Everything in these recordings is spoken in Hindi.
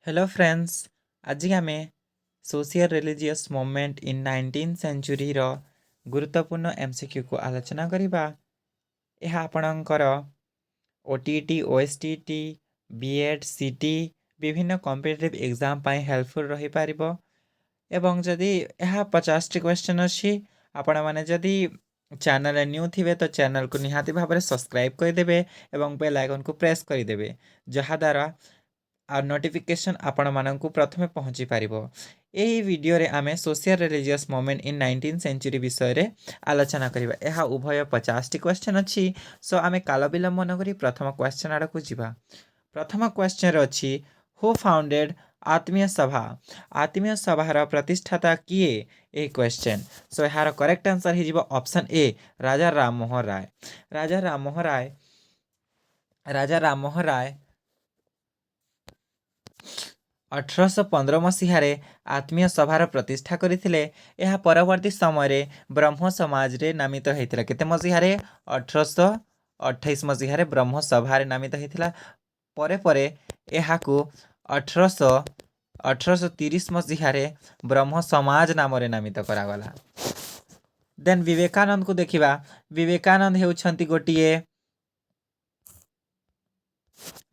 Hello friends. आज आम social religious movement in 19th century रो गुरुत्वपूर्ण एमसीक्यू को आलोचना करबा। यह आपणकर ओटीटी ओएसटीटी बीएड सीटी विभिन्न कॉम्पिटिटिव एग्जाम पाई हेल्पफुल रही पारिबो। एवं जदि यह 50 क्वेश्चन अच्छी आपण मैंने जदि चैनल न्यू थिबे तो चैनल को निहाती भाव में सब्सक्राइब करदेवे एवं बेल आइकन को प्रेस करदेवे जहाद्वारा आ नोटिफिकेशन आपण मानक प्रथमे पहुँची पारिबो। यही वीडियो रे आमे social religious movement in 19th century विषय रे आलोचना करिबा। यह उभय 50 क्वेश्चन अच्छी। सो आमे काल विलंब न करी प्रथम क्वेश्चन आड़क जीवा। प्रथम क्वेश्चन अच्छी हु फाउंडेड आत्मीय सभा। आत्मीय सभार प्रतिष्ठाता किए ए क्वेश्चन। सो यार करेक्ट आंसर हो ऑप्शन ए राजा राममोहन राय। राजा राममोहन राय 1815 मसीह आत्मीय सभार प्रतिष्ठा करथिले। यह परवर्ती समय ब्रह्म समाज रे नामित होता। केते मसीह 1828 मसीह ब्रह्म सभा नामित होता। परे परे यह 1830 मसीह ब्रह्म समाज नाम नामित करागला। देन विवेकानंद को देखिबा। विवेकानंद हेउछंती गोटिए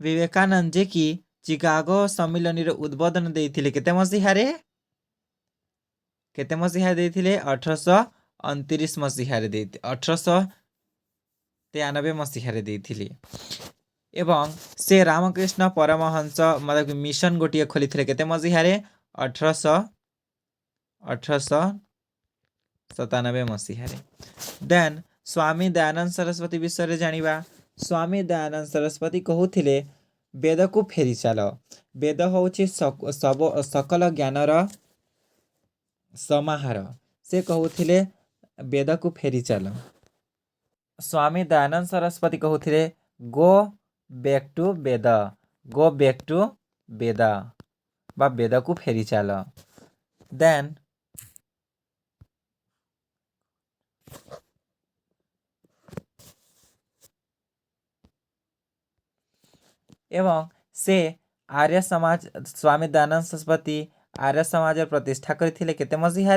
विवेकानंद जे कि चिकागो सम्मिलन उद्बोधन देइथिले। केते मसीह देइथिले 1829 मसीह 1893 मसीह देइथिले। एवं से रामकृष्ण परमहंस मतलब मिशन गोटे खोली थे। केते मसीह 1897 मसीह। देन स्वामी दयानंद सरस्वती विषय जानिबा। स्वामी दयानंद सरस्वती कहूथिले वेद को फेरी चल। वेद होछि सकल ज्ञानर समाहार। से कहूथिले वेद को फेरी चल। स्वामी दयानंद सरस्वती कहूथिले go back to Veda. Go back to Veda बा वेद को फेरी चल। देन एवं से आर्य समाज स्वामी दयानंद सरस्वती आर्य समाज प्रतिष्ठा करथिले। केते मसीह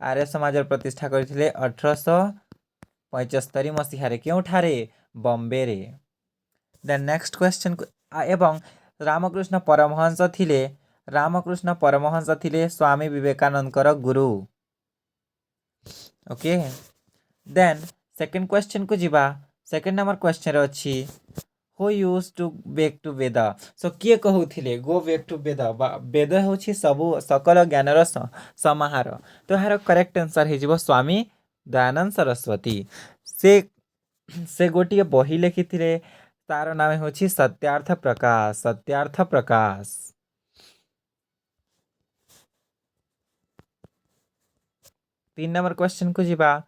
आर्य समाज प्रतिष्ठा करथिले 1875 मसीह केउठारे बॉम्बे रे। देन नेक्स्ट क्वेश्चन एवं रामकृष्ण परमहंस थिले स्वामी विवेकानंद गुरु। ओके। देन सेकंड क्वेश्चन को जीवा। सेकंड नंबर क्वेश्चन अच्छी who use to back to Veda. So किए कहूथिले गो बैक टू वेद। वेद होछि सबु सकल ज्ञानर समाहार। तो यार करेक्ट आंसर हो स्वामी दयानंद सरस्वती। से गोटे बही लिखिथिले तार नाम होछि सत्यार्थ प्रकाश। सत्यार्थ प्रकाश। तीन नंबर क्वेश्चन को जीवा।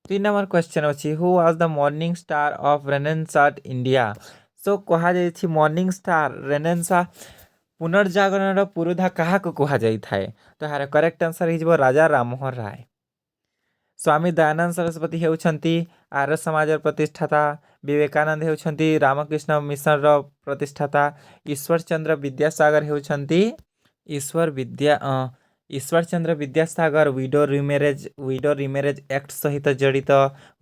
तीन नंबर क्वेश्चन अच्छी who was the morning star of renaissance India. So कहा जाइछि मॉर्निंग स्टार रेनेसां पुनर्जागरण पुरोधा क्या कह जाए। तो यार करेक्ट आंसर हो राजा राममोहन राय। स्वामी दयानंद सरस्वती हेउछंती आर्य समाज प्रतिष्ठाता। विवेकानंद हेउछंती रामकृष्ण मिशन रो प्रतिष्ठाता। ईश्वर चंद्र विद्यासागर हेउछंती ईश्वर Chandra Vidyasagar window remarriage act सहित जड़ित।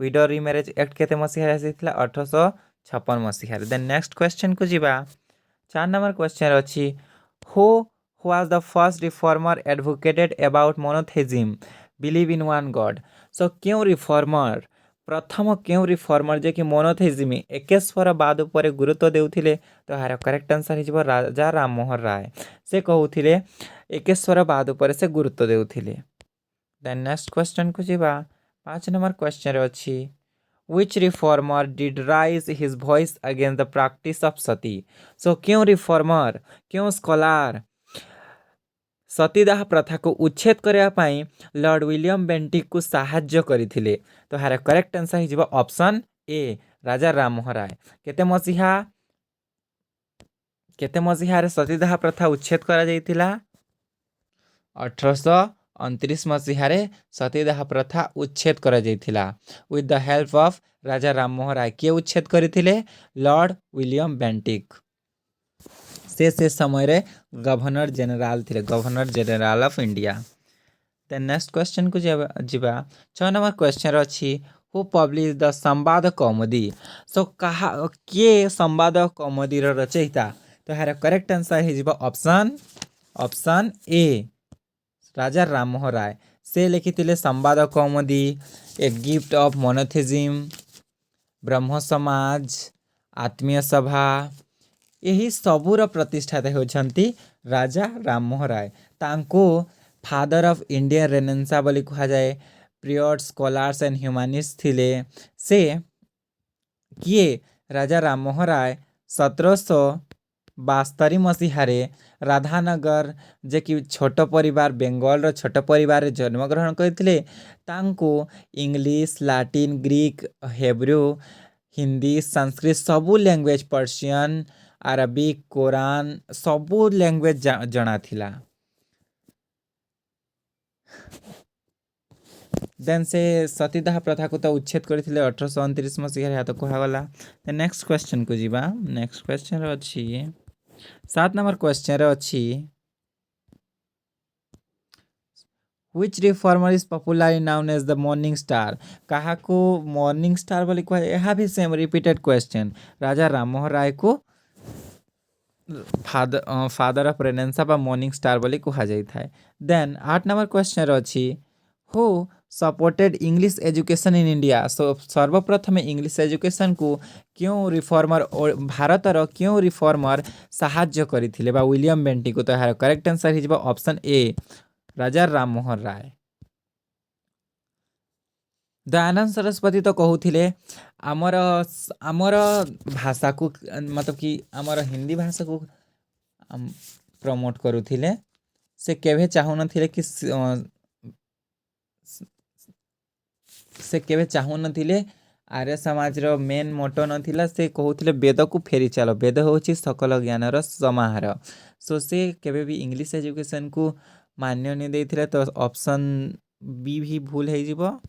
विडो रिमेरेज एक्ट केते मसीहा आसीथिला 1856 मसीहा। देन नेक्स्ट क्वेश्चन को जीवा। 4 नंबर क्वेश्चन अच्छी who was the first reformer advocated about monotheism believe in one God. So क्यों रिफॉर्मर प्रथम क्यों रिफॉर्मर जे कि मोनोथेइज्म एकेश्वर बाद पर गुरुत्व देउथिले। तो यार करेक्ट आंसर हो राजा राममोहन राय। से कहूथिले एकेश्वर बाद पर से गुरुत्व देउथिले। देन नेक्स्ट क्वेश्चन को जीवा। 5 नंबर क्वेश्चन अच्छी Which reformer did raise his voice against the practice of sati? So क्यों रिफॉर्मर क्यों स्कॉलर सतीदाह प्रथा को उच्छेद करने पाई लॉर्ड विलियम बेंटिक को साहाय्य करथिले। तो यार करेक्ट आंसर हो ऑप्शन ए राजा राममोहन राय। केते मसीहा सतीदाह प्रथा उच्छेद करा जाइतिला 1829 मसीह सतीदाह प्रथा उच्छेद करा जाइतिला with the help of Raja Rammohan Roy. किए उच्छेद करथिले लॉर्ड विलियम बेंटिक। से समय रे गवर्नर जनरल थिले, governor general of India. Then next question को जीवा 6 नंबर क्वेश्चन अछि who publish the Sambad Kaumudi. सो कहा किए संवाद कौमुदी रचयिता, तो यार करेक्ट आंसर है जीवा ऑप्शन ए राजा राममोहन राय। से लिखिथिले संवाद कौमुदी, ए गिफ्ट ऑफ मोनोथिज्म, ब्रह्म समाज, आत्मीय सभा, यही सबूर प्रतिष्ठाता होछंती राजा राममोहन राय। तांको फादर ऑफ इंडियन रेनेसां बोली कहा जाए। प्रियड स्कॉलर्स एंड ह्यूमानिस्ट थिले। से किए राजा राममोहन राय 1772 मसीहारे राधानगर जे कि छोट परिवार बेंगल छोट परिवार जन्मग्रहण करते। English, Latin, Greek, Hebrew, Hindi, Sanskrit सबू लैंग्वेज, पर्शियन, अरबिक, कोरान सबू लैंग्वेज जना थिला। देन से सतीदाह प्रथा को तो उच्छेद करते 1829 मसीह हाथ कहगला। नेक्स्ट क्वेश्चन को जीवा। नेक्स्ट क्वेश्चन अच्छी 7 नंबर क्वेश्चन अच्छी Which reformer is popularly known as the morning star? कहा को मॉर्निंग स्टार बोली कहे, यह भी same repeated question. Raja Rammohan Roy को फादर ऑफ रेनेसां बा मॉर्निंग स्टार बोली कहा जाता है। देन 8 नंबर क्वेश्चन अच्छी who supported English education in India. So सर्वप्रथम इंग्लिश एजुकेशन को क्यों रिफॉर्मर और भारतर क्यों रिफॉर्मर साहाय्य करथिले बा विलियम बेंटिक। तो यार करेक्ट आंसर हिजबा ऑप्शन ए राजा राममोहन राय। दयानंद सरस्वती तो कहूथिले आमर आमर भाषा को मतलब कि आमर हिंदी भाषा को प्रमोट करुथिले। से केवे चाहू नथिले कि से केवे चाहू नथिले आर्य समाज रो मेन मोटो नथिला। से कहूथिले वेद को फेरी चलो, वेद होची सकल ज्ञानर समाहार। सो से केवे भी इंग्लिश एजुकेशन को मान्य नहीं देथिले। तो ऑप्शन बी भी भूल है जीवो।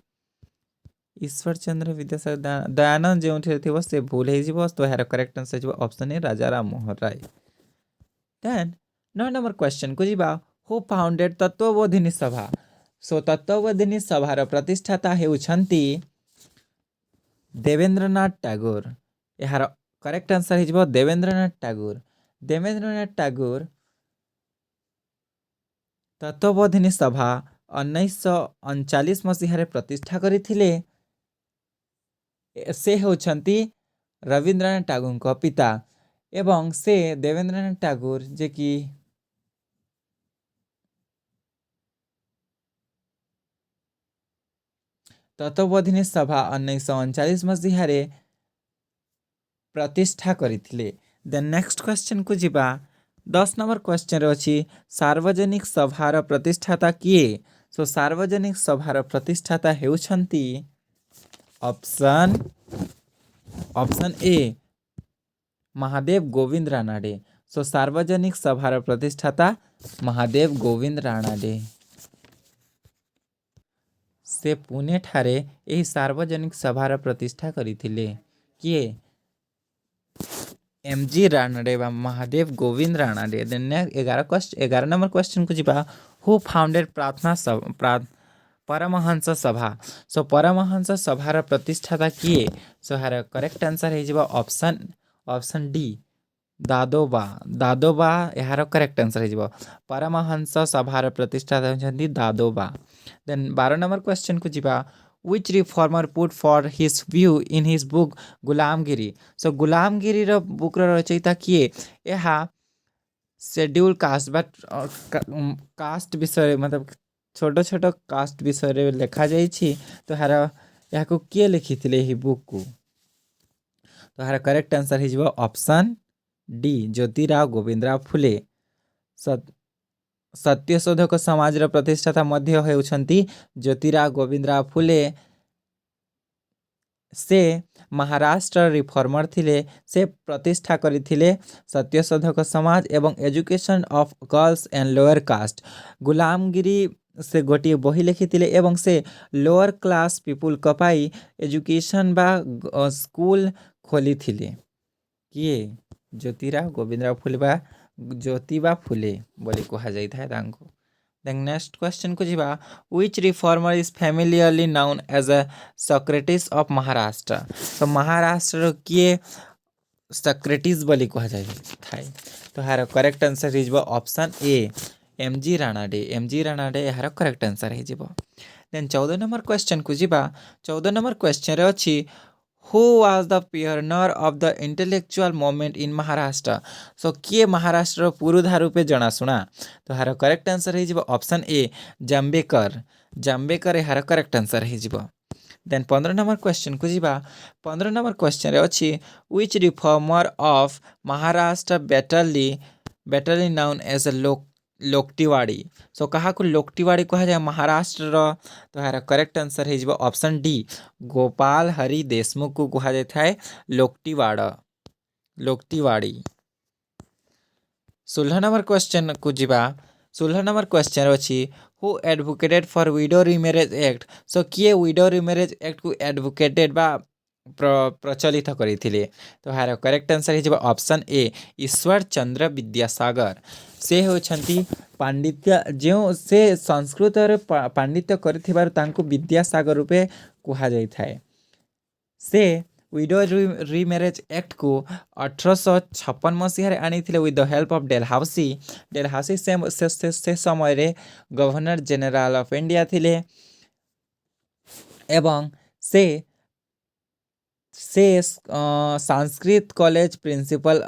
ईश्वर चंद्र विद्यासागर दयानंद जो थे से भूल है। तो यार करेक्ट आंसर ऑप्शन है राजा राममोहन राय। देन 9 नंबर क्वेश्चन को जीवा हु फाउंडेड तत्वबोधिनी सभा। सो तत्वबोधिनी सभार प्रतिष्ठाता हेउछंती देवेंद्रनाथ टैगोर। यार करेक्ट आंसर है देवेंद्रनाथ टैगोर। देवेंद्रनाथ टैगोर तत्वबोधिनी सभा 1939 मसीह प्रतिष्ठा करथिले। से होछंती रविंद्रनाथ टैगोर को पिता। एवं से देवेंद्रनाथ टैगोर जे कि तत्वबोधिनी सभा 1939 मसीह प्रतिष्ठा करथिले। देन नेक्स्ट क्वेश्चन को जीवा। 10 नंबर क्वेश्चन अच्छी सार्वजनिक सभार प्रतिष्ठाता किए। सो सार्वजनिक सभार प्रतिष्ठाता हेउछंती ऑप्शन ए महादेव गोविंद रानाडे। सो सार्वजनिक सभार प्रतिष्ठाता महादेव गोविंद रानाडे। से पुणे ठारे यही सार्वजनिक सभार प्रतिष्ठा करथिले किए एमजी रानाडे बा Mahadev Govind Ranade. Then 11 number question को जीवा हु फाउंडेड परमहंस सभा। सो परमहंस सभार प्रतिष्ठाता किए। सो यार करेक्ट आंसर है ऑप्शन डी दादोबा। दादोबा यार करेक्ट आंसर है परमहंस सभार प्रतिष्ठाता होछंती दादोबा। देन 12 नंबर क्वेश्चन को जीवा which reformer put for his view in his book Gulamgiri. So Gulamgiri row book रो रचयिता किए। यह शेड्यूल कास्ट बट कास्ट विषय मतलब छोट छोट कास्ट विषय लिखा जाइछि। तो यार या को किए लिखिथिले ही बुक को। तो यार करेक्ट आंसर हिजबो ऑप्शन डी ज्योतिराव गोविंदराव फुले। सत्यशोधक समाज प्रतिष्ठाता मध्य हेउछंती ज्योतिराव गोविंदराव फुले। से महाराष्ट्र रिफॉर्मर थिले। से प्रतिष्ठा करथिले सत्यशोधक समाज एवं education of girls and lower caste. गुलामगिरी से गोटे बही लिखिथिले एवं से lower class people Kapai education बा स्कूल खोली थिले किए ज्योतिराव गोविंदराव फुले बा ज्योतिबा फुले बोली कहा जाइଥାଏ ତାଙ୍କୁ। देन नेक्स्ट क्वेश्चन को जीवा which reformer is familiarly known as a Socrates of Maharashtra. तो महाराष्ट्र किए सॉक्रेटिस बोली कहा जाइଥାଏ। तो यार करेक्ट आंसर हो option A M G Ranade. M G Ranade यार करेक्ट आंसर हो। देन 14 नंबर क्वेश्चन को जीवा। 14 नंबर क्वेश्चन रे अछि who was the pioneer of the intellectual movement in Maharashtra. So किए महाराष्ट्र पुरुधा रूपे जनाशुना। तो यार करेक्ट आंसर हो ऑप्शन ए जाम्बेकर। जाम्बेकर यार करेक्ट आंसर हो। देन 15 नंबर क्वेश्चन को जीवा। 15 नंबर क्वेश्चन रे अछि which reformer of Maharashtra betterly known as a Lokhitwadi. So कहा को लोकटिवाड़ी कहा जाए महाराष्ट्र रो। तो यार करेक्ट आंसर हो ऑप्शन डी गोपाल हरि देशमुख को कहा जाए लोकटिवाड़ी। 16 नंबर क्वेश्चन को जीवा। 16 नंबर क्वेश्चन अछि who advocated for widow remarriage act. So किए विडो रिमेरेज एक्ट को एडवोकेटेड बा प्रचलित करथिले। तो यार करेक्ट आंसर हो ऑप्शन ए ईश्वर चंद्र विद्यासागर। से होछंती पांडित्य जो से संस्कृत रे पांडित्य करथिबार तांको विद्यासागर रूपे कहा जाइଥାଏ। से विडो रिमेरेज एक्ट को 1856 मसीह आनी with the help of Dalhousie. Dalhousie से समय रे गवर्नर जनरल ऑफ इंडिया थिले एवं से Sanskrit college principal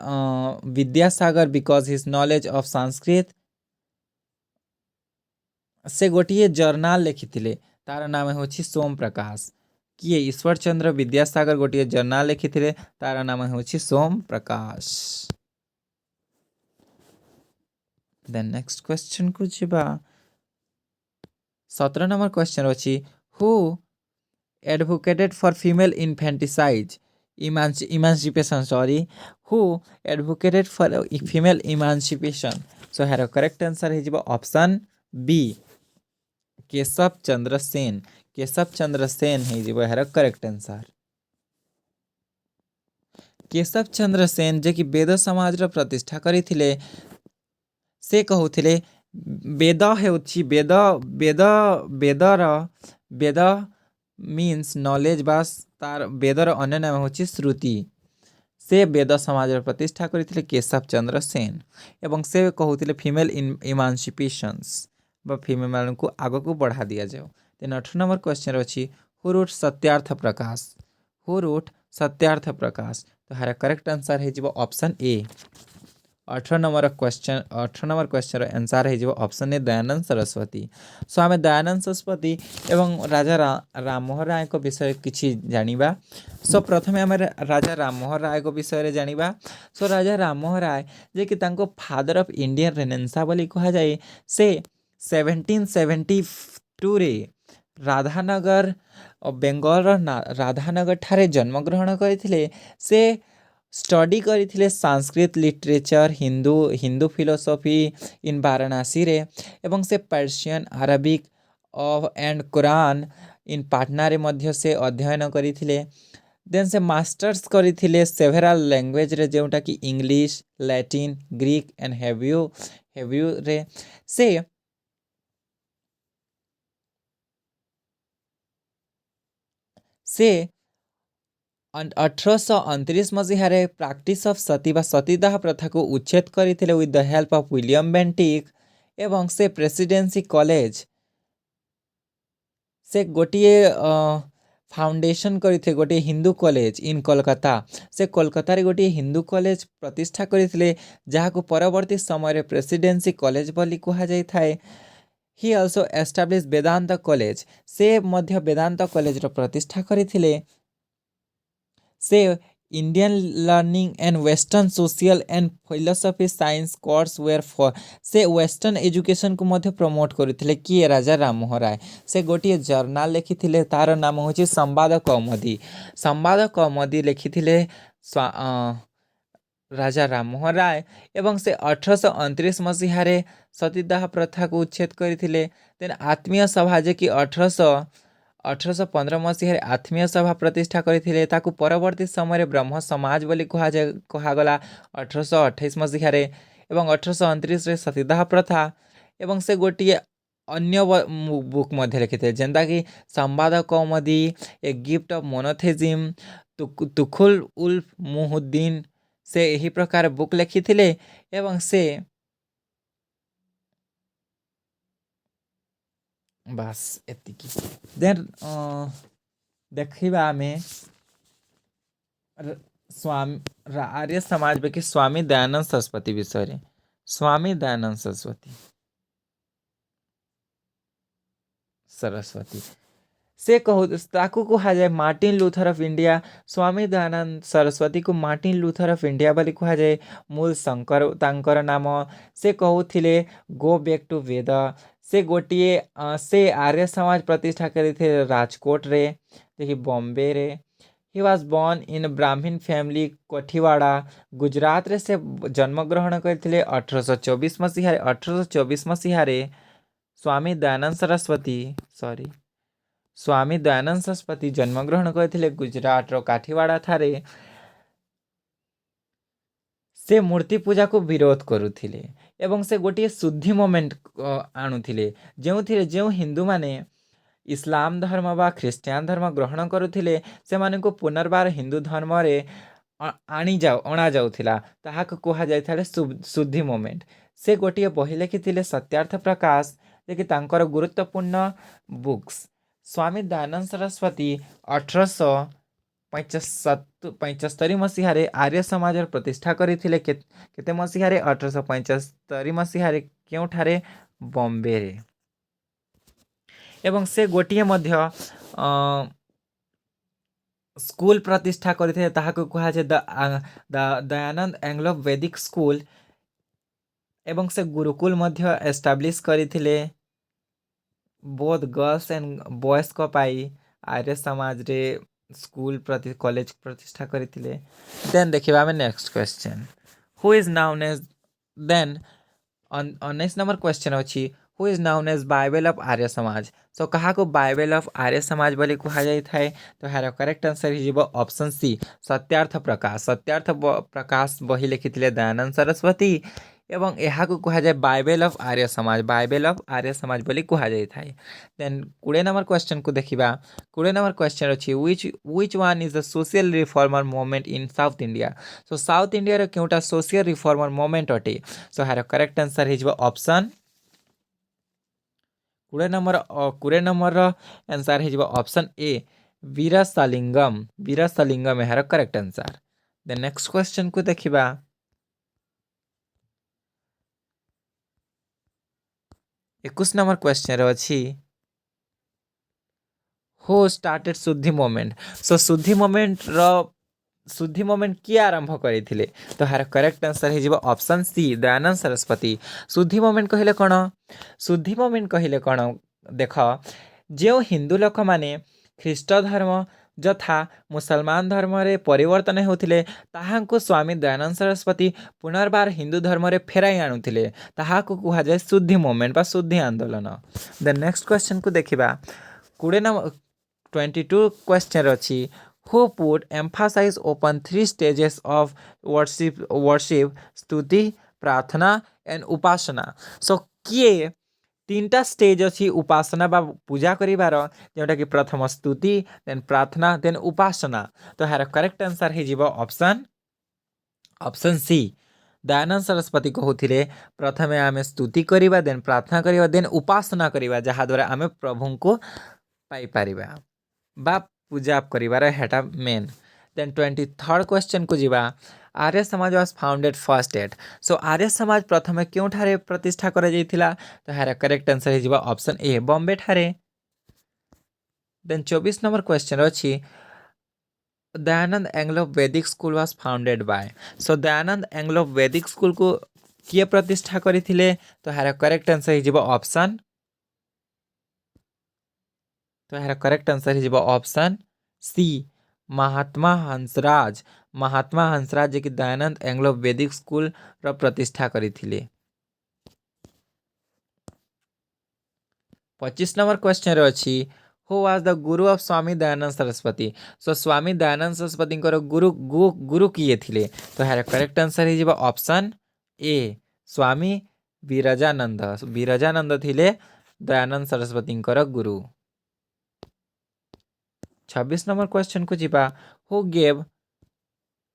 Vidyasagar because his knowledge of Sanskrit से गोटे जर्नाल लिखिथिले तार नाम होछि सोम प्रकाश। किए ईश्वर चंद्र विद्यासागर गोटे जर्नाल लिखिथिले तार नाम होछि Som Prakash. Then next question को जीवा। 17 नंबर क्वेश्चन अछि who advocated for female infanticide emancipation sorry who advocated for female emancipation. So यार करेक्ट आंसर हो ऑप्शन बी केशव चंद्र सेन। केशव चंद्र सेन हो यार करेक्ट आंसर। केशव चंद्र सेन जे कि वेद समाज रो प्रतिष्ठा करिथिले से कहउथिले वेद हेउछि वेद वेद वेद मीन्स नॉलेज बास तार वेदर अन्य नाम होछि श्रुति। से वेद समाज रो प्रतिष्ठा करिथिले केशव चंद्र सेन एवं से कहउथिले फीमेल इमांसिपेशंस बा फीमेल मान को आगो को बढ़ा दिया जाओ। देन 18 नंबर क्वेश्चन अछि who wrote Satyarth Prakash. Who wrote Satyarth Prakash. तो हमारा करेक्ट आंसर है option A 18 number question. 18 number question answer है option A Dayanand Saraswati. So आम दयानंद सरस्वती एवं राजा राम मोहन राय को विषय किछि जानिबा। सो प्रथमे आम राजा राम मोहन राय को विषय जानिबा। सो राजा राम मोहन राय जे कि तांको फादर ऑफ इंडियन रेनेसां बोली कहा जाए से 1772 रे राधानगर बेंगल राधानगर ठारे जन्मग्रहण करथिले। से स्टडी करथिले संस्कृत लिटरेचर हिंदू फिलोसफी इन वाराणसी रे एवं से पर्शियन अरबिक एंड कुरान इन पाटना रे मध्य से अध्ययन करथिले। देन से मास्टर्स करथिले सेवेरल लैंग्वेज रे जोटा कि English Latin Greek and Hebrew रे। से 1829 मसीह प्रैक्टिस ऑफ सती बा सतीदाह प्रथा को उच्छेद करथिले with the help of William Bentinck एवं से प्रेसिडेंसी कॉलेज से गोटे फाउंडेशन करथिले गोटे हिंदू कॉलेज इन कोलकाता। से कोलकाता रे गोटे हिंदू कॉलेज प्रतिष्ठा करथिले जहाँ को परवर्ती समय रे प्रेसिडेंसी कॉलेज बोली कहा जाय थाए। He also establish Vedanta college. से मध्य वेदांत कॉलेज रो प्रतिष्ठा करथिले। से Indian learning and western social and philosophy science course were for से वेस्टर्न एजुकेशन को मध्य प्रमोट करथिले कि राजा राम मोहन राय। से गोटे जर्नाल लिखिथिले तार नाम होछि संवाद कौमुदी। संवाद कौमुदी लिखिथिले राजा राम मोहन राय एवं से 1829 मसीह सतीदाह प्रथा को उच्छेद करथिले। देन आत्मीय सभा जे कि 1815 मसीह आत्मीय सभा प्रतिष्ठा करथिले परवर्ती समय ब्रह्म समाज बोली कहा गला 1828 मसीह एवं 1829 सतीदाह प्रथा एवं से गोटे अन्य बुक मध्य लिखिते जेनता कि संवाद कौमुदी a gift of मोनोथेजिम तुखुल Ulf Mohiuddin से यही प्रकार बुक लिखिथिले एवं से बास एतिकी देन देखिबा आमे स्वामी आर्य समाज में कि स्वामी दयानंद सरस्वती विषय स्वामी दयानंद सरस्वती से कहू ताकू कहुए मार्टिन लूथर ऑफ इंडिया स्वामी दयानंद सरस्वती को मार्टिन लूथर ऑफ इंडिया बोली कहुए मूल शंकर तांकर नाम से कहूथिले गो बैक टू वेद से गोटे से आर्य समाज प्रतिष्ठा करते राजकोट रे देखिए बॉम्बे रे ही वॉज बॉर्न इन ब्राह्मण फैमिली कोठीवाड़ा गुजरात रे से जन्म ग्रहण करते 1824 मसीह 1824 मसीह स्वामी दयानंद सरस्वती स्वामी दयानंद सरस्वती जन्मग्रहण करते गुजरात रो काठीवाड़ा ठारे से मूर्ति पूजा को विरोध करुथिले एवं से गोटे शुद्धि मोमेंट आणुथिले जो हिंदू माने इस्लाम धर्म बा ख्रीष्टियान धर्म ग्रहण करुथिले से माने को पुनर्बार हिंदू धर्म रे अणा जाउथिला ताहाक कुहा जायथाले शुद्धि मोमेंट से गोटे बही लिखिथिले सत्यार्थ प्रकाश जे कि तांकर गुरुत्वपूर्ण बुक्स स्वामी दयानंद सरस्वती 1875 मसीह आर्य समाज प्रतिष्ठा करथिले केते मसीह 1875 मसीह केउठारे बॉम्बे रे एवं से गोटे मध्य स्कूल प्रतिष्ठा करथिले ताहाको कुहा जे दयानंद एंग्लो वैदिक स्कूल एवं से गुरुकुल मध्य एस्टाब्लिश करथिले बोथ गर्ल्स एंड बॉयज को पाई आर्य समाज रे स्कूल प्रति कॉलेज प्रतिष्ठा करथिले देन देखिबा हम next question who is known as then 19 number question अछि who is known as Bible of Arya Samaj so कहा को बाइबल ऑफ आर्य समाज बोली कहा जाय थाए तो हार करेक्ट आंसर हिजिबो ऑप्शन सी सत्यार्थ प्रकाश बही लिखिथिले दयानंद सरस्वती एवं यहाँ को कहा जाए बाइबल ऑफ आर्य समाज बोली कहा जाय थाए देन 20 नंबर क्वेश्चन को देखिबा 20 नंबर क्वेश्चन अछि which one is the social reformer movement in south India so south India रो केउटा सोशल रिफॉर्मर मूवमेंट अटे सो हार करेक्ट आंसर हिजिबो ऑप्शन 20 नंबर आंसर हिजिबो ऑप्शन ए वीरसालिंगम हार correct answer then next question को देखिबा 21 नंबर क्वेश्चन अछि who started Shuddhi moment so Shuddhi moment किए आरंभ करथिले तो हार करेक्ट आंसर हिजिबो ऑप्शन सी दयानंद सरस्वती शुद्धि मोमेंट कहिले कण देख जो हिंदू लोक माने ख्रीष्ट धर्म जथा मुसलमान धर्म रे परिवर्तन होथिले ताहाको स्वामी दयानंद सरस्वती पुनर्बार हिंदू धर्म रे फेराई आणुथिले ताहाको कुहा जाय शुद्धि मोमेंट बा शुद्धि आंदोलन देन नेक्स्ट क्वेश्चन को देखिबा 22 क्वेश्चन अछि who put emphasise open 3 stages of worship स्तुति प्रार्थना एंड उपासना सो किए 3टा स्टेज अच्छी उपासना बा पूजा करिवार जोटा कि प्रथम स्तुति देन प्रार्थना देन उपासना तो हार करेक्ट आंसर हिजिबो ऑप्शन सी दयानंद सरस्वती कहूथिले प्रथमे आमे स्तुति करिबा देन प्रार्थना करिबा देन उपासना करिबा जहा द्वारा आमे प्रभु को पाई पारिबा बा पूजा करिवार हेटा मेन देन 23rd क्वेश्चन को जीवा Arya Samaj was founded first at so Arya Samaj प्रथमे क्यों ठारे प्रतिष्ठा करा जाइथिला तो हार करेक्ट आंसर हिजिबा ऑप्शन ए बॉम्बे ठारे देन 24 नंबर क्वेश्चन अछि Dayanand Anglo Vedic school was founded by so Dayanand Anglo Vedic school को किए प्रतिष्ठा करथिले तो हार करेक्ट आंसर हिजिबा option option C Mahatma Hansraj जे कि दयानंद एंग्लो वैदिक स्कूल रो प्रतिष्ठा करथिले 25 नंबर क्वेश्चन अछि who was the guru of Swami Dayanand Saraswati so Swami Dayanand Saraswati गुरु किए थिले तो हार करेक्ट आंसर हिजिबा ऑप्शन ए स्वामी विरजानंद। विरजानंद थिले दयानंद सरस्वती गुरु। 26 नंबर क्वेश्चन को जीवा। Who gave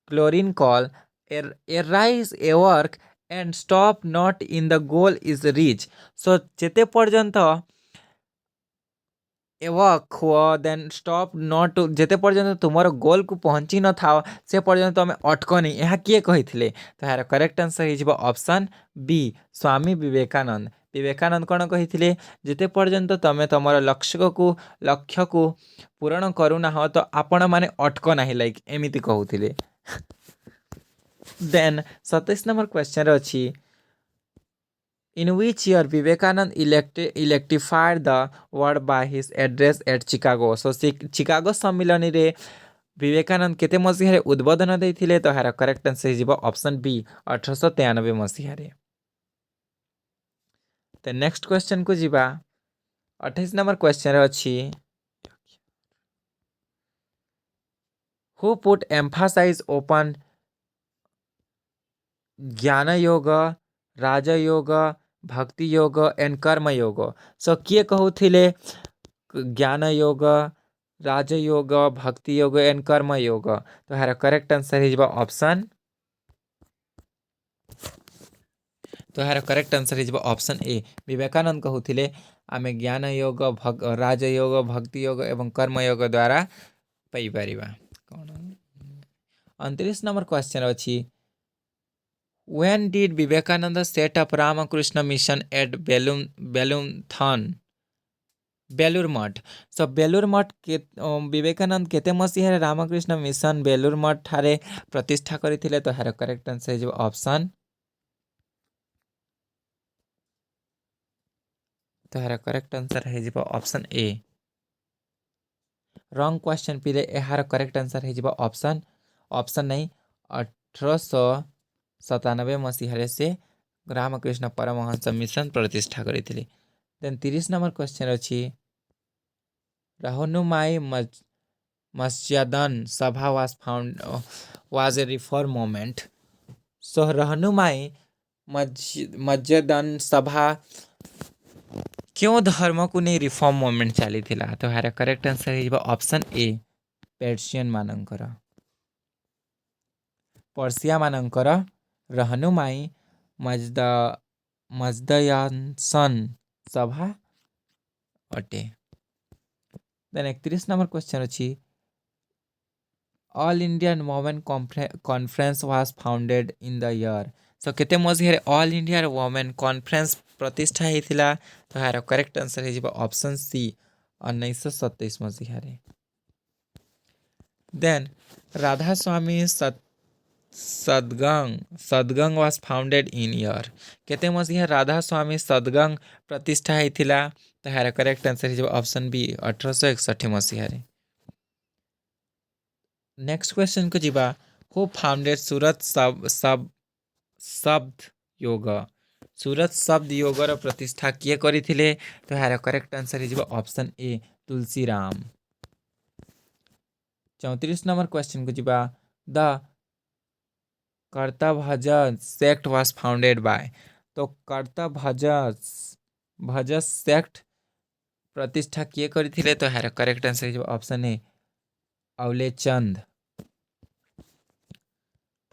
clarion call arise awake and stop not in the goal is reach. So जेते पर्यंत ए वर्क हुआ देन स्टॉप नॉट जेते पर्यंत तुमर गोल को पहुंची न था से पर्यंत तुम अटकनी यह किए कही। तो यार करेक्ट आंसर हो ऑप्शन बी स्वामी विवेकानंद। विवेकानंद कौन कही जिते पर्यंत तुम तुम लक्ष्य को पूरण करूना हो तो आपण माने अटक ना लाइक एमती कहते। देन 27 नंबर क्वेश्चन अच्छी in which year Vivekanand electrified the world by his address at Chicago। so Chicago सम्मिलन रे विवेकानंद केते मसीह उद्बोधन देथिले तो यार करेक्ट आंसर हो ऑप्शन बी 1893 मसीह। तो नेक्स्ट क्वेश्चन को जीवा। 28 नंबर क्वेश्चन अच्छी हु पुट एम्फासाइज ओपन ज्ञान योग राजयोग भक्ति योग एंड कर्म योग। सो किए कहूथिले ज्ञान योग राजयोग भक्ति योग एंड कर्म योग। तो यार करेक्ट आंसर हो ऑप्शन हो ऑप्शन ए विवेकानंद कहूथिले आमे ज्ञान योग राजयोग भक्ति योग एवं कर्म योग द्वारा पाई परिबा। 29 नंबर क्वेश्चन अच्छी when did Vivekananda set up Ramakrishna mission at Belur Math. सो बेलूर मठ के विवेकानंद केते मसीह रामकृष्ण मिशन बेलूर मठ ठारे प्रतिष्ठा करथिले। तो यार करेक्ट आंसर हो ऑप्शन तो यार करेक्ट आंसर हो ऑप्शन ए। रॉन्ग क्वेश्चन पिले यार करेक्ट आंसर हो ऑप्शन नहीं 1897 मसीह से रामकृष्ण परमहंस मिशन प्रतिष्ठा करथिले। देन 30 नंबर क्वेश्चन अच्छी रहनुमाई मस्जिदन सभा was a reform movement। सो रहनुमाई मस्जिदन सभा क्यों धर्म को नहीं रिफॉर्म मूवमेंट चली थिला। तो यार करेक्ट आंसर हो ऑप्शन ए पर्शियन मानकर पर्सिया मानकर रहनुमाई मजदयासन सभा अटे। देन 31 नंबर क्वेश्चन अच्छी all Indian women conference was founded in the year. So केते मसीह ऑल इंडिया वुमेन कॉन्फ्रेंस प्रतिष्ठा होता। तो यार करेक्ट आंसर हो ऑप्शन सी 1927 मसीह। Then Radha Swami Satsang was founded in year. केते मसीह राधा स्वामी सदगंग प्रतिष्ठा होता। तो यार करेक्ट आंसर हो ऑप्शन बी 1861 मसीह। नेक्स्ट क्वेश्चन को जीवा हु फाउंडेड सूरत शब्द योग। सूरत शब्द योगर प्रतिष्ठा किए करथिले। तो यार करेक्ट आंसर हो option A Tulsiram. 34 number question को जीवा the Kartabhaja sect was founded by. तो कर्ताभज सेक्ट प्रतिष्ठा किए करथिले। तो यार करेक्ट आंसर हो option A Aulchand.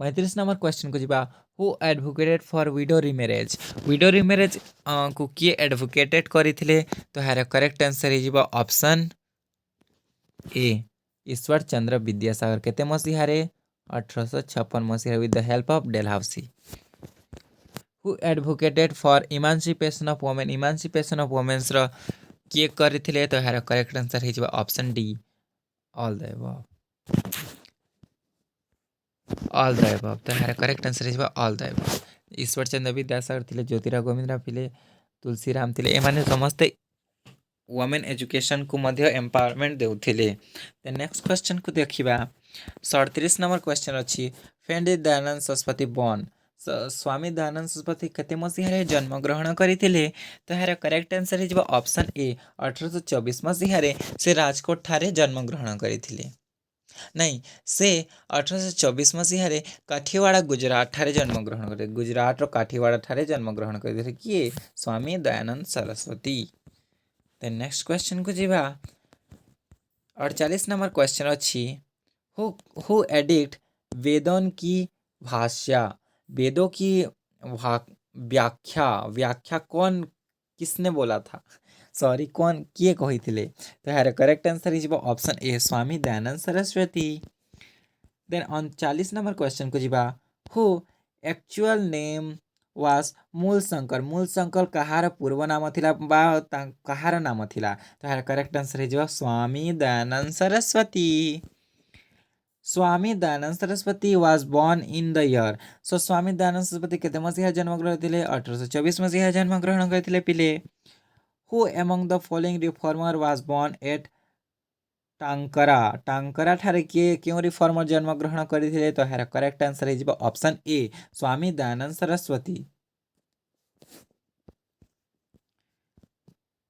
35 number question को जीवा who advocated for widow remarriage. Widow remarriage को किए एडवोकेटेड करथिले। तो यार करेक्ट आंसर हो ऑप्शन ए ईश्वर चंद्र विद्यासागर। केते मसीह 1856 मसीह with the help of Dalhousie. Who advocated for emancipation of women. Emancipation of womens रो किए करथिले। तो यार करेक्ट आंसर हो option D all the above. तो यार करेक्ट आंसर हो all the above. Ishwar Chandra Vidyasagar थिले ज्योतिराव गोविंदराव फिले तुलसीराम थिले एमाने समस्ते वुमेन एजुकेशन को मध्य एम्पावरमेंट देउथिले। नेक्स्ट क्वेश्चन को देखिबा 37 नंबर क्वेश्चन अच्छी पंडित दयानंद सरस्वती बॉर्न। स्वामी दयानंद सरस्वती केते मसीह जन्म ग्रहण करथिले। तो यार करेक्ट आंसर हो ऑप्शन ए 1824 मसीह से राजकोट ठारे जन्म ग्रहण करथिले। नहीं से 1824 मसीह काठीवाड़ा गुजरात ठारे जन्मग्रहण करते गुजरात काठीवाड़ा ठारे जन्मग्रहण करते किए Swami Dayanand Saraswati. Then next question को जीवा 48 नंबर क्वेश्चन अच्छी हु एडिक्ट वेदों की भाष्या वेदों की व्याख्या व्याख्या कौन किसने बोला था सॉरी कौन किए कही तो यार correct answer is option A Swami Dayanand Saraswati. Then 39 number question को जीवा हु एक्चुअल नेम वाज मूल शंकर कहार पूर्व नाम थिला बा कहार नाम थिला तो यार correct answer is Swami Dayanand Saraswati. Swami Dayanand Saraswati was born in the year so Swami Dayanand Saraswati केते मसीहा जन्मग्रहण करथिले 1824 मसीहा जन्मग्रहण करथिले पिले। Who among the following reformer was born at Tankara Tankara ठारे किए क्यों रिफॉर्मर जन्मग्रहण करथिले तो यार correct answer is option A Swami Dayanand Saraswati.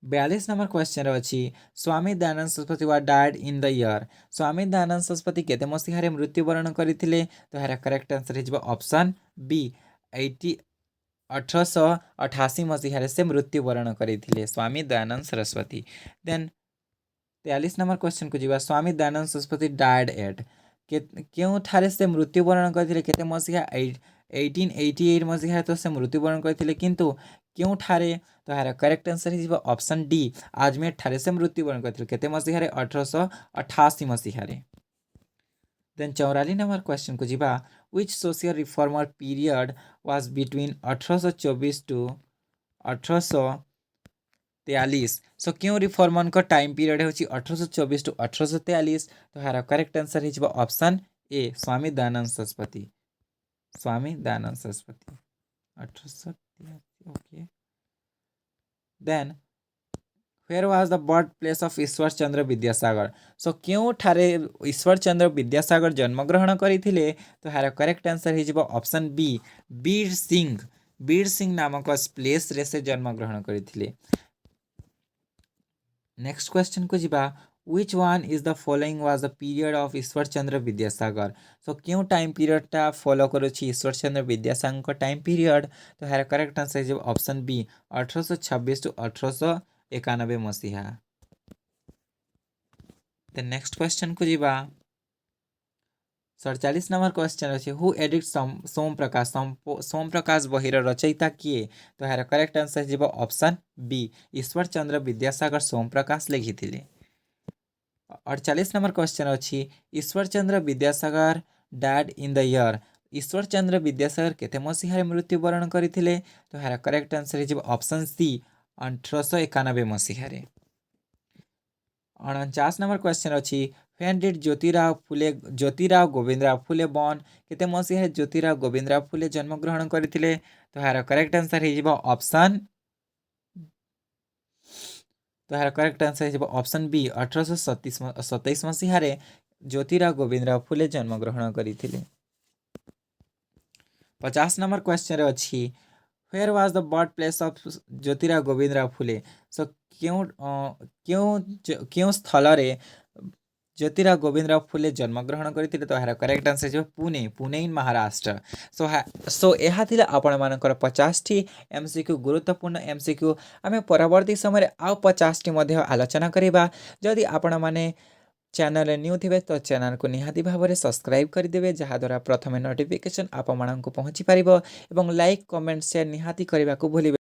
42 number question अच्छी Swami Dayanand Saraswati was died in the year स्वामी दयानंद सरस्वती केते मसीह मृत्युवरण करथिले तो यार correct answer is option B 1888 मसीह से मृत्युवरण करथिले Swami Dayanand Saraswati. Then 43 number question को जीवा स्वामी दयानंद सरस्वती डायड एट क्यों ठारे से मृत्युवरण करथिले केते मसीहा 1888 मसीहा तो से मृत्युवरण करथिले किंतु क्यों ठारे तो यार correct answer is option D Ajmer ठारे से मृत्युवरण करथिले केते मसीहा 1888 मसीहा। देन 44 नंबर क्वेश्चन को जीवा which social reformer period was between 1824 to 1843 so क्यों रिफॉर्मर का टाइम पीरियड है 1824 टू 1843 तो यार correct answer is option A Swami Dayanand Saraswati Swami Dayanand Saraswati 1843 okay. Then where was the birth place of Ishwar Chandra Vidyasagar so क्यों ठारे ईश्वर चंद्र विद्यासागर जन्मग्रहण करथिले तो यार करेक्ट आंसर हिजबो ऑप्शन बी बीर सिंह नामक प्लेस रे से जन्मग्रहण करथिले। नेक्स्ट क्वेश्चन को जीवा which one is the following was the period of Ishwar Chandra Vidyasagar so क्यों टाइम पीरियड टा फॉलो करुछि ईश्वर चंद्र विद्यासागर का टाइम पीरियड तो यार correct answer is option B 1826 to 1891 मसीहा। द नेक्स्ट क्वेश्चन को जीवा 47 नंबर क्वेश्चन अच्छे हु एडिट सोम प्रकाश बहिर रचयिता किए तो यार करेक्ट आंसर जीव ऑप्शन बी ईश्वर चंद्र विद्यासागर सोम प्रकाश लिखिथिले। 48 नंबर क्वेश्चन अच्छी Ishwar Chandra Vidyasagar died in the year Ishwar Chandra Vidyasagar केते मसीह मृत्युवरण करथिले तो यार करेक्ट आंसर जीव ऑप्शन सी 1891 मसीह। 49 नंबर क्वेश्चन अच्छी when did Jyotirao Govindrao Phule born केते मसीह ज्योतिराव गोविंदराव फुले जन्मग्रहण करथिले तो यार करेक्ट आंसर हिजबो ऑप्शन तो यार करेक्ट आंसर हिजबो ऑप्शन बी 1827 मसीह ज्योतिराव गोविंदराव फुले जन्मग्रहण करथिले। 50 नंबर क्वेश्चन अच्छी where was the birth place of Jyotirao Govindrao Phule so क्यों स्थल रे ज्योतिराव गोविंदराव फुले जन्मग्रहण करथिले तो यार करेक्ट आंसर जो पुणे इन महाराष्ट्र। सो यह थिला आपण मानकर 50 टी एमसीक्यू गुरुत्वपूर्ण एमसीक्यू आमे परवर्ती समय आ 50 टी मध्ये आलोचना करिबा जदि आपण माने चैनल न्यू थे तो चैनल को निहाती भाव में सब्सक्राइब करदे जहाँद्वारा प्रथम नोटिफिकेशन आप पहुँची पार और लाइक कमेंट शेयर निहाती करने को भूलिबे।